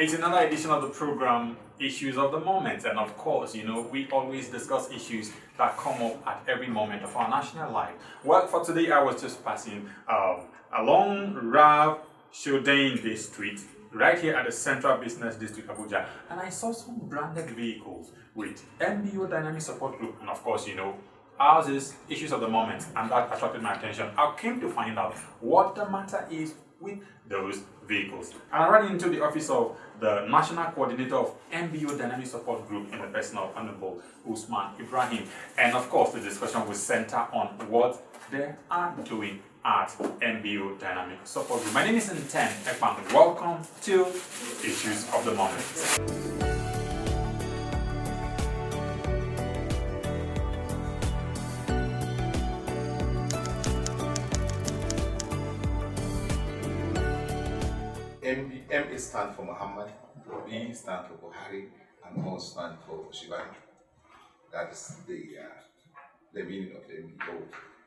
It's another edition of the program, Issues of the Moment. And of course, we always discuss issues that come up at every moment of our national life. Well, for today, I was just passing along Rav Shodain Street, right here at the Central Business District, Abuja. And I saw some branded vehicles with MBO Dynamic Support Group. And of course, ours is Issues of the Moment. And that attracted my attention. I came to find out what the matter is with those vehicles. And I ran into the office of the National Coordinator of MBO Dynamic Support Group in the person of Honorable Usman Ibrahim. And of course, the discussion will center on what they are doing at MBO Dynamic Support Group. My name is Nten Ekpan. Welcome to Issues of the Moment. M stands for Mohammed, B stands for Buhari, and O stands for Shivani. That is the meaning of MBO.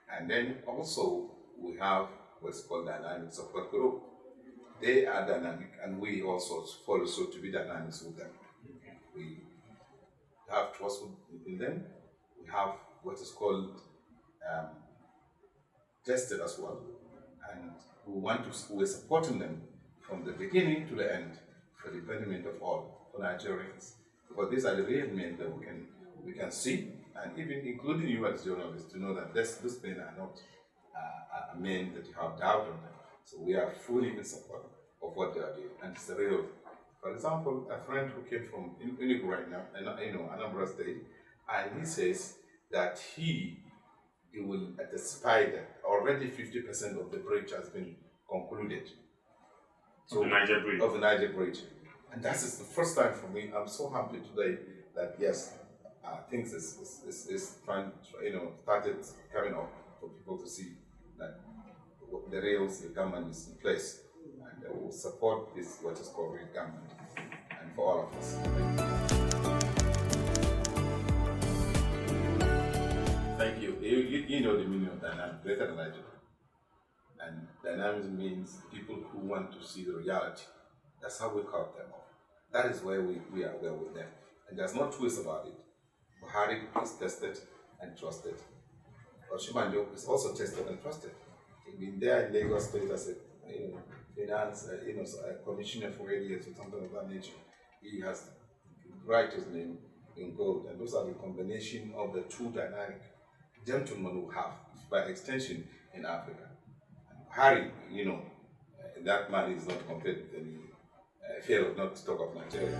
And then also we have what's called Dynamic Support Group. They are dynamic, and we also follow so to be dynamic with them. We have trust in them. We have what is called tested as well, and we're supporting them from the beginning to the end for the betterment of all, for Nigerians. Because these are the real men that we can see, and even including you as journalists, to know that these men are not men that you have doubt on them. So we are fully in support of what they are doing, and it's a real. For example, a friend who came from Enugu right now, Anambra State, and he says that he will anticipate that already 50% of the bridge has been concluded. So, of the Niger Bridge. And that is the first time for me. I'm so happy today that yes, things is started coming up for people to see that the rails, the government is in place, and they will support this what is called real government, and for all of us. Thank you. You know the meaning of dynamic better than I do. And dynamism means people who want to see the reality. That's how we call them off. That is where we are there with them. And there's no twist about it. Buhari is tested and trusted. Oshibanjo is also tested and trusted. He's been there in Lagos State as a finance, commissioner for 8 years or something of that nature. He has write his name in gold, and those are the combination of the two dynamic gentlemen we have, by extension, in Africa. Buhari, that man is not compared with any fear of not to talk of Nigeria.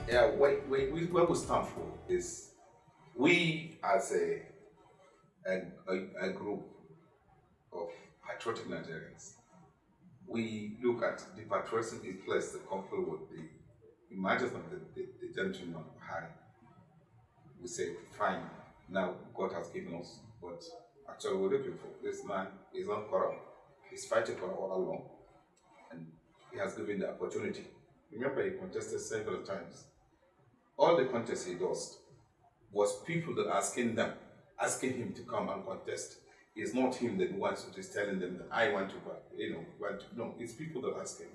Yeah, what we stand for is we as a group of patriotic Nigerians, we look at the patriotism in place to compare with the images of the gentleman Buhari. We say, fine, now God has given us what actually we're looking for. This man is not corrupt. He's fighting for all along, and he has given the opportunity. Remember, he contested several times. All the contests he lost was people that asking him to come and contest. It's not him that wants to just telling them that I want to, no, it's people that ask him.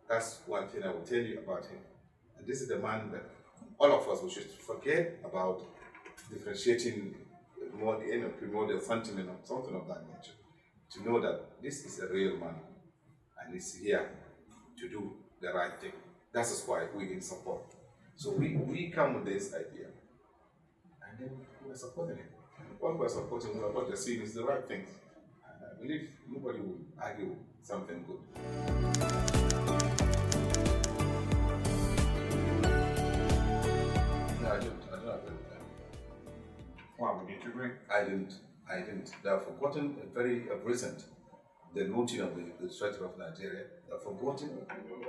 That's one thing I will tell you about him. And this is the man that all of us, we should forget about differentiating more, primordial sentiment or something of that nature. To know that this is a real man and he's here to do the right thing. That is why we in support. So we come with this idea, and then we're supporting him. And what we're supporting, what they're saying is the right things. And I believe nobody will argue something good. I don't agree with them. Wow, we need to agree. I didn't. They have forgotten very recent the looting of the treasure of Nigeria. They have forgotten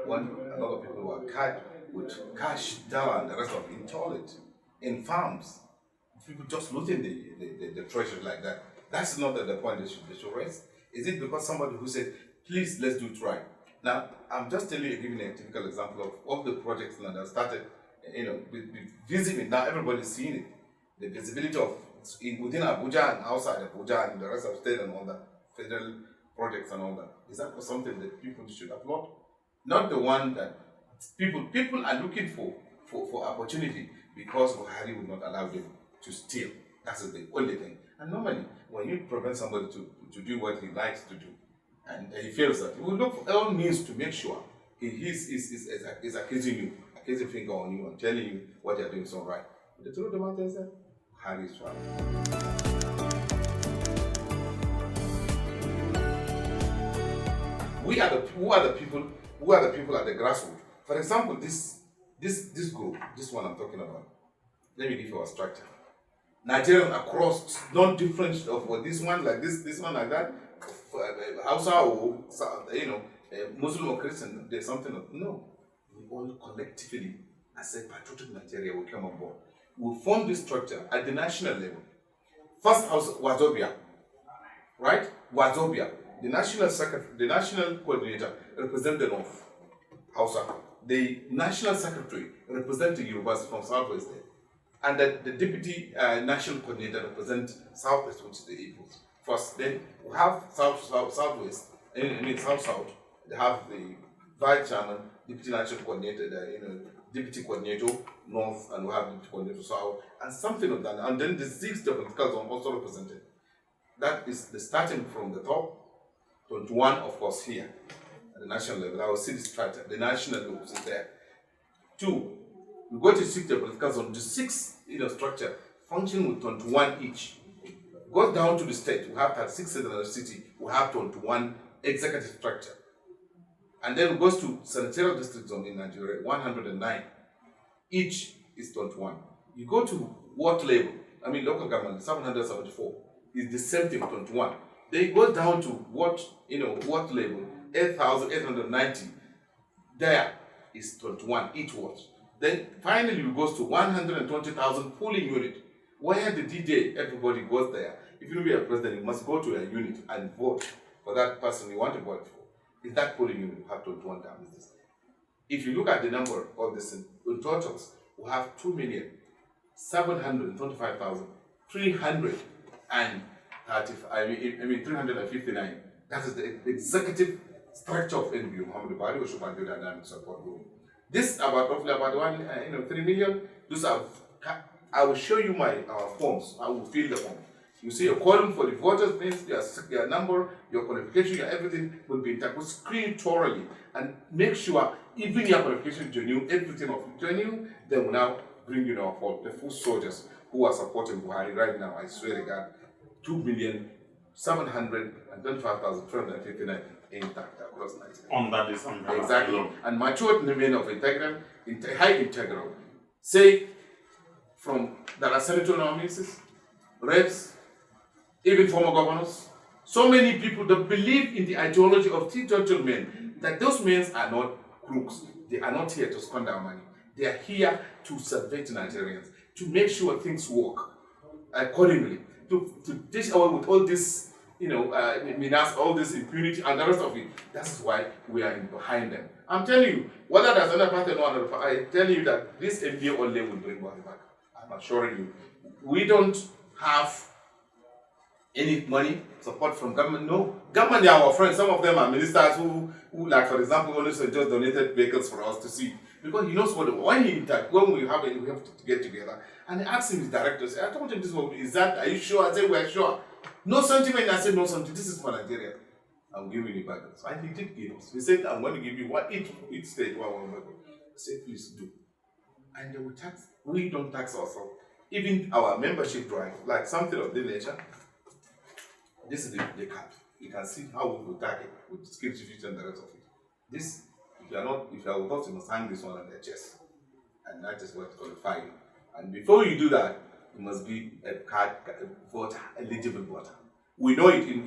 when a lot of people were caught with cash, dollar, and the rest of it in toilet, in farms. People just looting the treasure like that. That's not the point they should raise. Is it because somebody who said, please, let's do it right? Now, I'm just telling you, giving a typical example of the projects that have started, visible. Now everybody's seeing it. The visibility of within Abuja and outside Abuja and the rest of the state and all that, federal projects and all that. Is that something that people should applaud? Not the one that people are looking for opportunity because Buhari will not allow them to steal. That's the only thing. And normally, when you prevent somebody to do what he likes to do, and he feels that, he will look for all means to make sure he is accusing finger on you and telling you what you're doing is all right. But the truth of the matter is that Buhari is right. Who are the people at the grassroots? For example, this group, this one I'm talking about. Let me give you a structure. Nigerian across, not different of what this one like this one like that. Hausa or Muslim or Christian, there's something of no. We all collectively, as a patriotic Nigeria, will come on board. We form this structure at the national level. First house Wazobia, right? Wazobia, the national secretary, the national coordinator represent the North, Hausa. The national secretary represent the Yorubas from Southwest there. And the deputy national coordinator represents Southwest, which is the Igbos. First, then we have Southwest, South. They have the vice chairman, deputy national coordinator, deputy coordinator North, and we have deputy coordinator South, and something of that. And then the 6 political zones also represented. That is the starting from the top, 21, of course, here at the national level. I will see the structure. The national level is there. 2. We go to 6 political zones. The 6 structure function with 21 each. Goes down to the state. We have 36 cities in the city. We have 21 executive structure. And then it goes to senatorial district zone in Nigeria, 109. Each is 21. You go to what level? Local government, 774 is the same thing, 21. Then it goes down to what level? 8,890. There is 21 each watch. Then finally it goes to 120,000 polling unit. Where the DJ, everybody goes there. If you be a president, you must go to a unit and vote for that person you want to vote for. In that polling unit, you have 21 times this. If you look at the number of this in totals, we have 359. That is the executive structure of NBU, Mohammed Buhari, or Shubhandi Dynamic Support Group. This roughly about 3 million. Those are. I will show you our forms. I will fill the form. You see, your column for the voters means your number, your qualification, your everything will be intact. We'll screen thoroughly and make sure even your qualification genuine, everything of it genuine. Then we'll now bring you the full soldiers who are supporting Buhari right now. I swear to God, 2,725,359 intact across Nigeria. On that is exactly. And matured remain of integral, high integral. Say, from there are senator nominees, reps, even former governors. So many people that believe in the ideology of two gentlemen, that those men are not crooks. They are not here to squander our money. They are here to serve Nigerians, to make sure things work accordingly, to dish away with all this, all this impunity and the rest of it. That's why we are behind them. I'm telling you, whether there's another party or another party, I tell you that this NBA only will bring Buhari back. I'm assuring you. We don't have any money support from government. No, government, they are our friends. Some of them are ministers who like, for example, just donated vehicles for us to see. Because he knows when we have to get together. And I asked him, his directors, I told him this one, are you sure? I said, we're sure. No sentiment. I said, no sentiment. This is for Nigeria. I'm giving you back. So he did give us. He said, I'm going to give you each state one. I said, please do. And they will tax. We don't tax ourselves. Even our membership drive, like something of this nature, this is the card. You can see how we will tag it with security feature and the rest of it. This, if you are with us, you must hang this one on their chest. And that is what qualifies you. And before you do that, you must be a voter, eligible voter. We know it in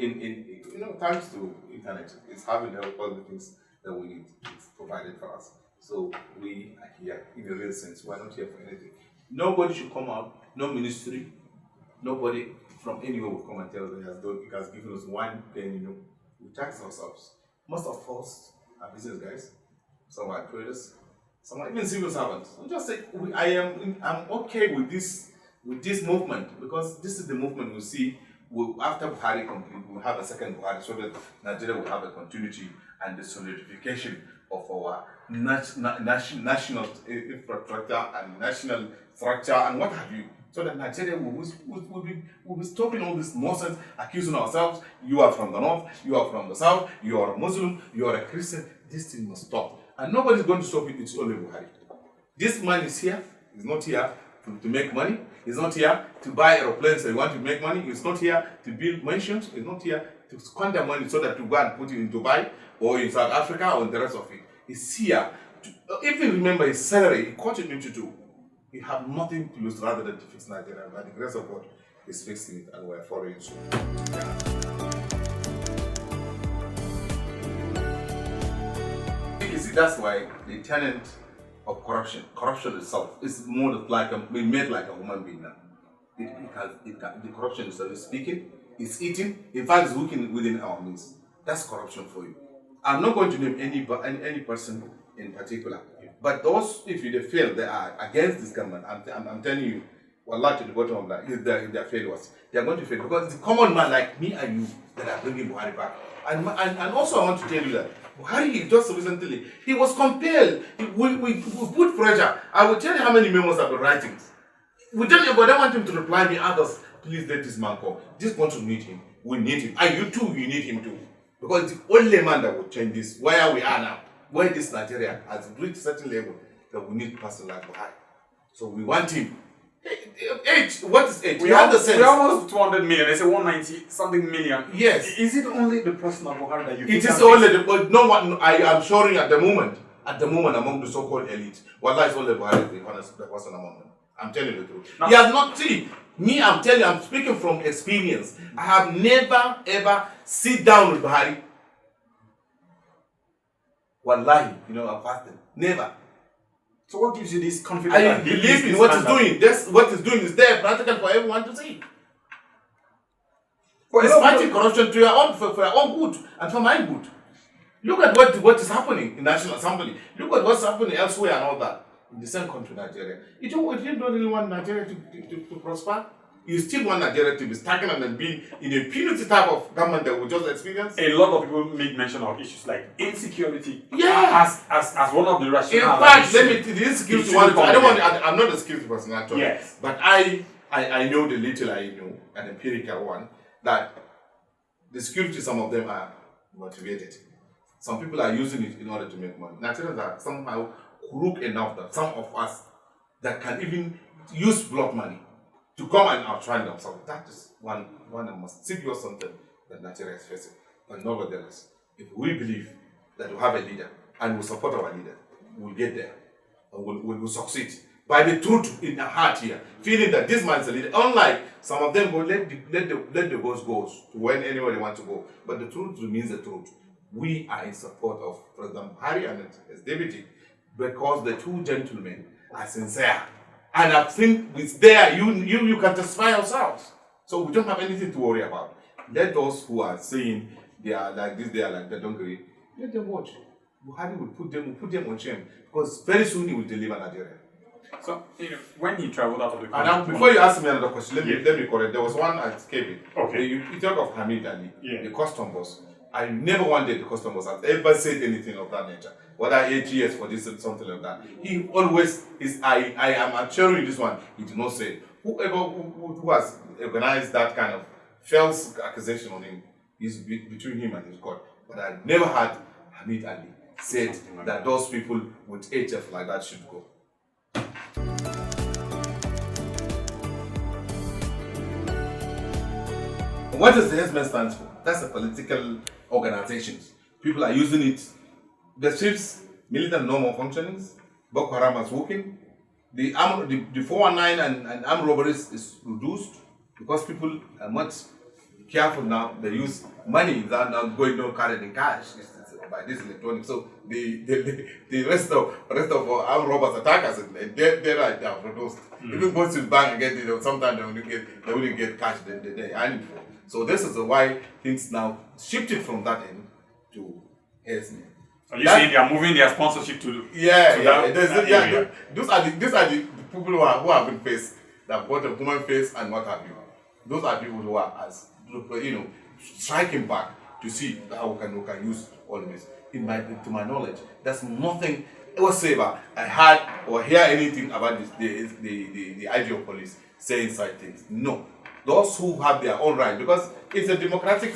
thanks to internet. It's having all the things that we need. It's provided for us. So we are here in a real sense. We're not here for anything. Nobody should come out, no ministry, nobody from anywhere will come and tell us that he has given us one penny. We tax ourselves. Most of us are business guys, some are traders, some are even civil servants. We just say I'm okay with this movement, because this is the movement we see after Buhari complete, we'll have a second Buhari so that Nigeria will have a continuity and the solidification of our national infrastructure and national structure and what have you. So that Nigeria will be stopping all this nonsense, accusing ourselves. You are from the north, you are from the south, you are a Muslim, you are a Christian. This thing must stop. And nobody's going to stop it, it's only Buhari. This man is here, he's not here to make money, he's not here to buy aeroplanes, so he wants to make money, he's not here to build mansions, he's not here to squander money so that to go and put it in Dubai or in South Africa or in the rest of it. He's here to, if you remember his salary, he continued to do. We have nothing to lose rather than to fix Nigeria. By the grace of God, is fixing it and we're following soon. You see, that's why the tenant of corruption itself is more like we made like a human being now. The corruption is speaking, it's eating, in fact, it's working within our means. That's corruption for you. I'm not going to name any person in particular. But those, if they feel they are against this government, I'm telling you, wallah, to the bottom of that, if their failures, they are going to fail. Because it's a common man like me and you that are bringing Buhari back. And also I want to tell you that Buhari, just recently, he was compelled. We put pressure. I will tell you how many memos I've been writing. We tell you, but I want him to reply me, others, please let this man come. This country need him. We need him. And you too, you need him too. Because it's the only man that will change this, where we are now. Where this Nigeria has reached a certain level that we need a person like Buhari. So we want him. Age, what is age? We almost 200 million. They say 190 something million. Yes. Is it only the person of Buhari that you think? It is only the, but no one, I am showing at the moment among the so-called elite. Wallah, it's only Buhari, the person among them. I'm telling you the truth. He has not seen. Me, I'm telling you, I'm speaking from experience. I have never ever sit down with Buhari. Wallahi, I'm fasting. Never. So what gives you this confidence? I believe in what he's doing. That's what he's doing is there, practical for everyone to see. He's fighting corruption to your own, for your own good and for my good. Look at what is happening in National Assembly. Look at what's happening elsewhere and all that. In the same country, Nigeria. You don't really want Nigeria to prosper. You still want Nigeria to be stagnant and be in a punitive type of government that we just experienced. A lot of people make mention of issues like insecurity. Yeah. As one of the rationales. In fact, the insecurity one. I'm not a security person actually. Yes. But I know the little I know, an empirical one, that the security, some of them are motivated. Some people are using it in order to make money. Nigerians are somehow crook enough that some of us that can even use blood money to come and outrun themselves. That is one of the most serious something that Nigeria is facing. But nevertheless, if we believe that we have a leader and we support our leader, we'll get there and we'll succeed. By the truth in our heart here, feeling that this man is a leader. Unlike some of them go, let the ghost go to when anybody wants to go. But the truth remains the truth. We are in support of President Buhari and his deputy because the two gentlemen are sincere. And I think it's there, you can testify yourselves. So we don't have anything to worry about. Let those who are saying they are like this, they are like that, don't agree. Let them watch. Buhari will put them on shame. Because very soon he will deliver Nigeria. So, when he traveled out of the country. And before you ask me another question, let me correct. There was one at KB. Okay. You talk of Hamid Ali, the custom boss. I never one day the custom boss has ever said anything of that nature. Whether 8 years for this and something like that. He always is, I am assuring you this one, he did not say. Whoever who has organized that kind of false accusation on him is between him and his God. But I never had Hamid Ali said that those people with HF like that should go. What does the HSM stand for? That's a political organization. People are using it. The chiefs, militant normal functionings, Boko Haram is working. The 419 and armed robberies is reduced because people are much careful now. They use money that now going no carried in cash by this electronic. So the rest of armed robbers attackers they're right now reduced. Even once you bank again, sometimes they wouldn't get cash they earning for. So this is why things now shifted from that end to HSM. So you saying they are moving their sponsorship to these are the people who have been faced, that bought a human face and what have you. Those are people who are as striking back to see how we can use all this. To my knowledge, there's nothing whatsoever I had or hear anything about the IG of police saying such things. No. Those who have their own right, because it's a democratic,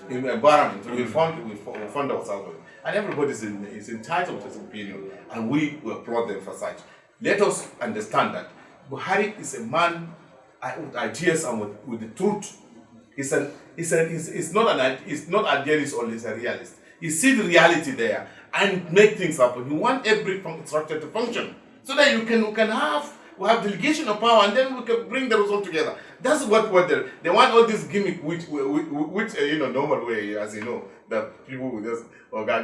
environment. We fund ourselves, and everybody is entitled to his opinion, and we will applaud them for such. Let us understand that Buhari is a man with ideas and with the truth. He's not idealist or he's a realist. He sees the reality there and make things happen. He wants every structure to function so that we have delegation of power, and then we can bring the result together. That's what they want. All this gimmick, which normal way, as you know, that people will just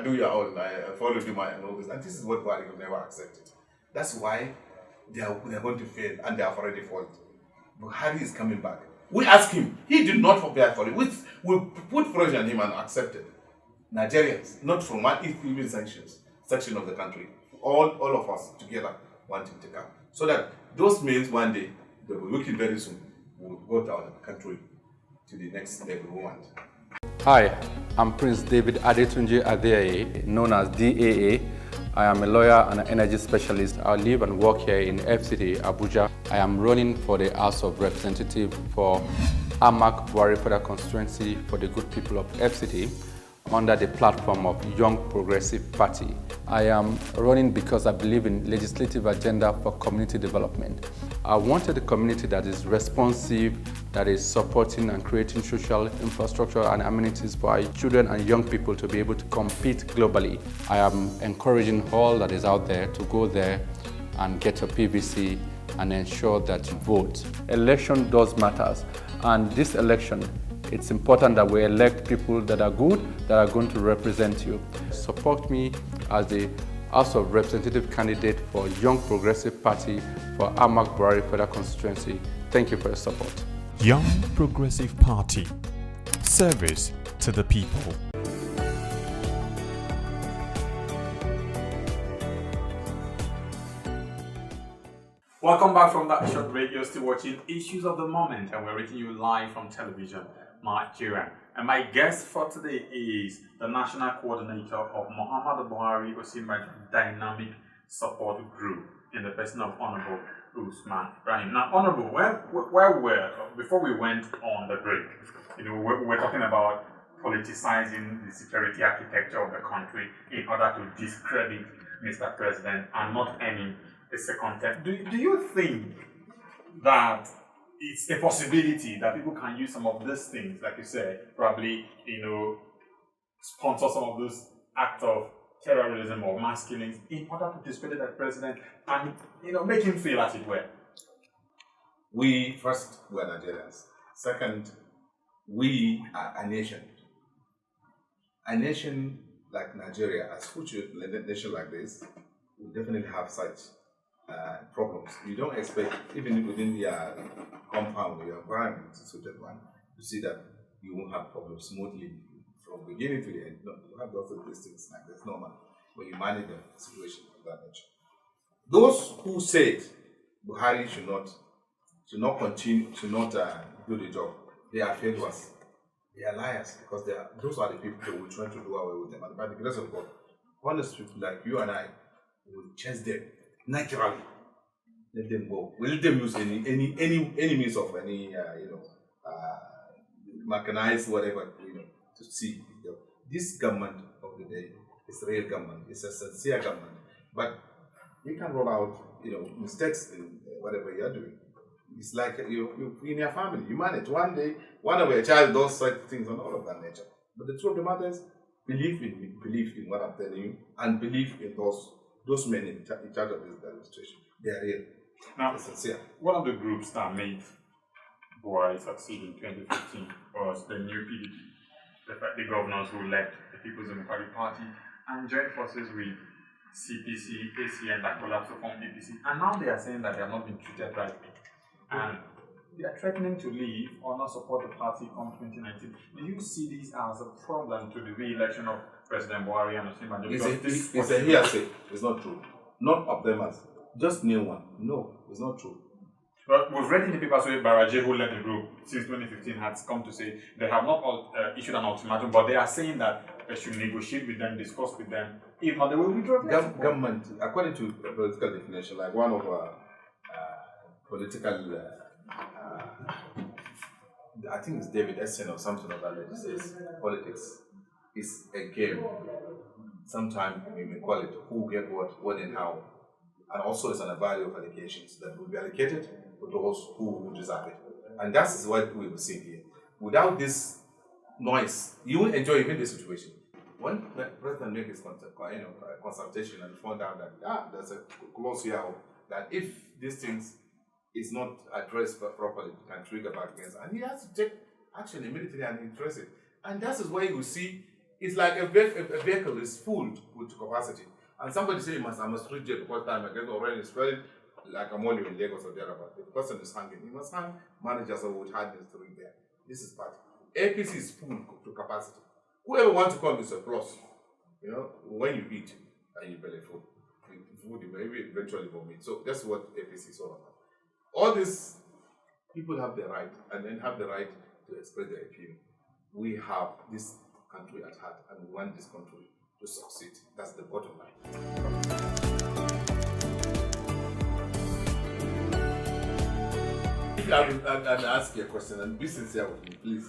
do your own, follow you my and all this. And this is what Buhari will never accept it. That's why they are going to fail, and they have already failed. Buhari is coming back. We asked him. He did not prepare for it. We put pressure on him and accepted. Nigerians, not from one even section of the country, all of us together want him to come. So that those means one day, they will look in very soon, will go down the country to the next level we want. Hi, I'm Prince David Adetunji Adeyeye, known as DAA. I am a lawyer and an energy specialist. I live and work here in FCT, Abuja. I am running for the House of Representatives for Amak Buhari Federal Constituency for the good people of FCT under the platform of Young Progressive Party. I am running because I believe in legislative agenda for community development. I wanted a community that is responsive, that is supporting and creating social infrastructure and amenities for our children and young people to be able to compete globally. I am encouraging all that is out there to go there and get a PVC and ensure that you vote. Election does matter, and this election, it's important that we elect people that are good, that are going to represent you. Support me as the House of Representative candidate for Young Progressive Party for Amak Buhari Federal Constituency. Thank you for your support. Young Progressive Party. Service to the people. Welcome back from that short break. You're still watching Issues of the Moment, and we're reaching you live from television, Nigerian. And my guest for today is the National Coordinator of Mohammed Buhari Dynamic Support Group in the person of Honorable Usman Ibrahim. Now, Honorable, before we went on the break, we were talking about politicizing the security architecture of the country in order to discredit Mr. President and not aiming a second term. Do you think that it's a possibility that people can use some of these things, like you said, probably, sponsor some of those acts of terrorism or mass killings in order to discredit that president and, make him feel as it were? We, first, we're Nigerians. Second, we are a nation. A nation like Nigeria, as future nation like this, will definitely have such problems. You don't expect, even within your compound or your environment, to see that you won't have problems smoothly from beginning to the end. No, you have lots of these things like that's normal when you manage the situation of that nature. Those who said Buhari should not continue, should not do the job, they are failures. They are liars, because those are the people who will try to do away with them. And by the grace of God, honest people like you and I will chase them naturally. Let them go. We'll let them use any means of mechanized whatever to see. This government of the day is a real government. It's a sincere government. But you can roll out mistakes in whatever you're doing. It's like you in your family. You manage. One day, one of your child does such things and all of that nature. But the truth of the matter is, believe in me, believe in what I'm telling you, and believe in those men in charge of this administration. They are real. Now, sincere. One of the groups that made Buhari succeed in 2015 was the new PDP, the governors who left the People's Democratic Party and joined forces with CPC, ACN that collapsed to form APC. And now they are saying that they have not been treated rightly. And they are threatening to leave or not support the party on 2019. Do you see this as a problem to the re-election of President Buhari and Osinbajo? It's a hearsay. It's not true. None of them has. Just name one. No, it's not true. But we've read in the papers where Baraje, who led the group since 2015, has come to say they have not issued an ultimatum, but they are saying that they should negotiate with them, discuss with them. If not, they will withdraw. Government, according to a political definition, like one of our political, I think it's David Essen or something like that, says politics is a game. Sometimes we may call it who get what, when and how. And also it's a value of allocations that will be allocated to those who deserve it. And that's what we will see here. Without this noise, you won't enjoy even the situation. When the president makes his consultation and found out that there's a clause here that if these things is not addressed properly, it can trigger back against, and he has to take action immediately and address it. And that is why you see it's like a vehicle is full with capacity. And somebody say I must reach there because time again already is very like a model in Lagos or thereabout. The person is hanging. He must hang managers or would hardness to reach there. This is part. APC is full to capacity. Whoever wants to come is a plus. You know, when you eat and you belly full, food you maybe eventually vomit. So that's what APC is all about. All these people have the right and then have the right to express their opinion. We have this country at heart and we want this country to succeed. That's the bottom line. I'll ask you a question and be sincere with me, please.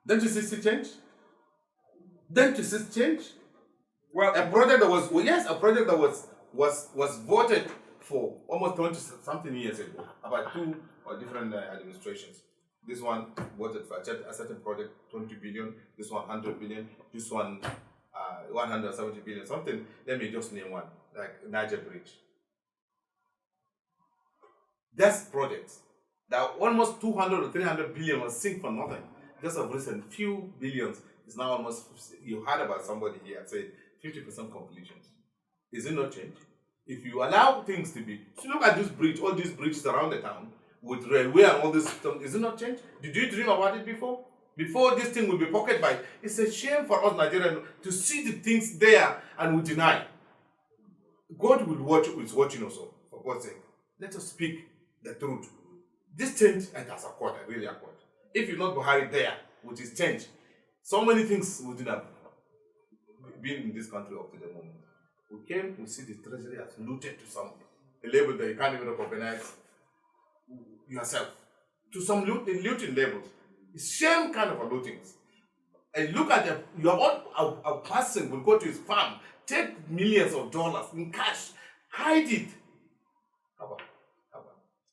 Don't you see change? Don't you see change? Well, a project that was voted for almost 20 something years ago, about two or different administrations. This one voted for a certain project, 20 billion, this one 100 billion, this one 170 billion, something. Let me just name one, like Niger Bridge. That's projects that almost 200 or 300 billion was sink for nothing. Just of recent, few billions is now almost, you heard about somebody here say 50% completion. Is it not change? If you allow things to be, so look at this bridge, all these bridges around the town, with railway and all this stuff, is it not change? Did you dream about it before? Before this thing will be pocket by, it's a shame for us Nigerians to see the things there and we deny. God will watch, is watching also, for God's sake. Let us speak the truth. This change, it has occurred, really occurred. If you not Buhari there, with his change, so many things wouldn't have been in this country up to the moment. We came, we see the treasury has looted to some level that you can't even recognize yourself. To some looting levels. It's shame kind of a looting. And look at your own a person will go to his farm, take millions of dollars in cash, hide it. How about?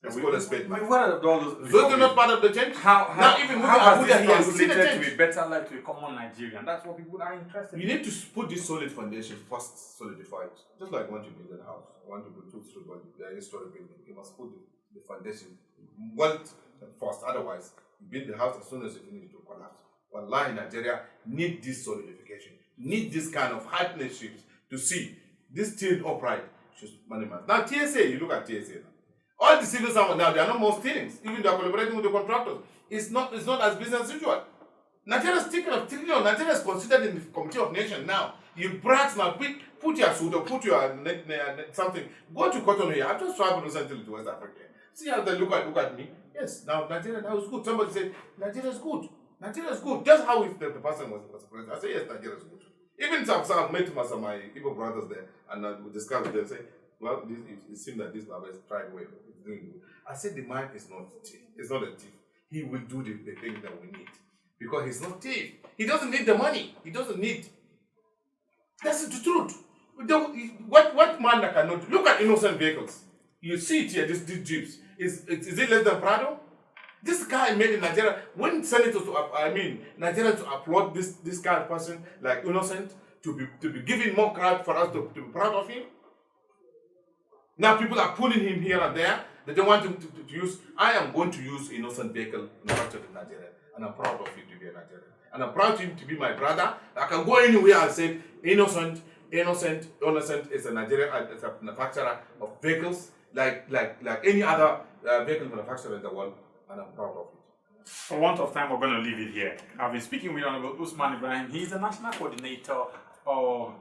Let's call a spade. What are those? Those are not part of the change. How has this translated to a better life to a common Nigerian? That's what people are interested in. You need to put this solid foundation first, solidify it. Just like when you build a house, want to build 2 story, the historic building, you must put the foundation well first. Otherwise, you build the house as soon as you finish it will collapse. Wallahi, Nigeria need this solidification, need this kind of partnerships to see this thing upright. Now TSA, you look at TSA now. All the civil servants now, they are not more stealings. Even they are collaborating with the contractors. It's not as business as usual. Nigeria is thinking of trillion. Nigeria is considered in the Committee of Nations now. You brats now, put your suit or put your something. Go to Cotonou here. I've just traveled recently to West Africa. See how they look at me. Yes, now Nigeria now is good. Somebody said, Nigeria is good. Nigeria is good. Just how if the person was president. I say, yes, Nigeria is good. Even some I've met my Igbo brothers there, and we discussed with them, say, well, it seems that this Baba is trying well. He's doing good. I said the man is not a thief. He's not a thief. He will do the thing that we need. Because he's not thief. He doesn't need the money. He doesn't need. That's the truth. What man that cannot do? Look at innocent vehicles. You see it here, these jeeps. Is it less than Prado? This guy made in Nigeria, when senators, Nigerians to applaud this kind of person like innocent, to be giving more credit for us to be proud of him. Now people are pulling him here and there. They don't want him to use. I am going to use innocent vehicle manufactured in Nigeria. And I'm proud of him to be a Nigerian. And I'm proud of him to be my brother. I can go anywhere and say, innocent is a Nigerian as a manufacturer of vehicles like any other vehicle manufacturer in the world. And I'm proud of it. For want of time, we're going to leave it here. I've been speaking with Honorable Usman Ibrahim. He's the national coordinator of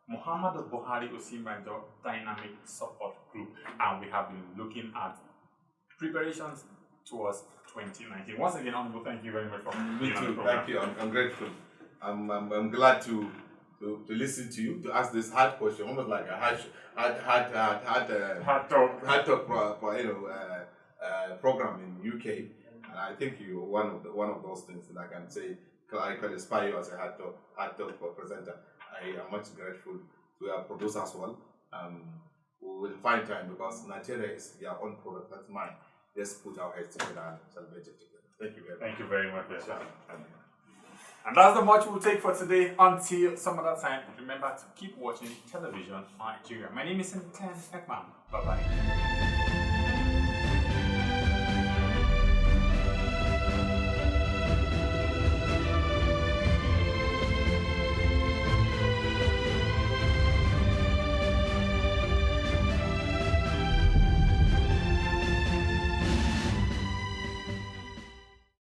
Mohammed Buhari Osinbajo Dynamic Support Group, and we have been looking at preparations towards 2019. Once again, Honorable, thank you very much for Me being on the too. program. Thank you. I'm grateful. I'm glad to listen to you, to ask this hard question, almost like a hard talk program in UK. And I think you're one of those things that I can say I can inspire you as a hard talk presenter. I am much grateful to our producer as well. We will find time because Nigeria is their own product, that's mine. Let's put our heads together and celebrate it together. Thank you very much. Thank you very much, sir. And that's the much we'll take for today. Until some other time, remember to keep watching television Nigeria. My name is Inten Ekman. Bye-bye.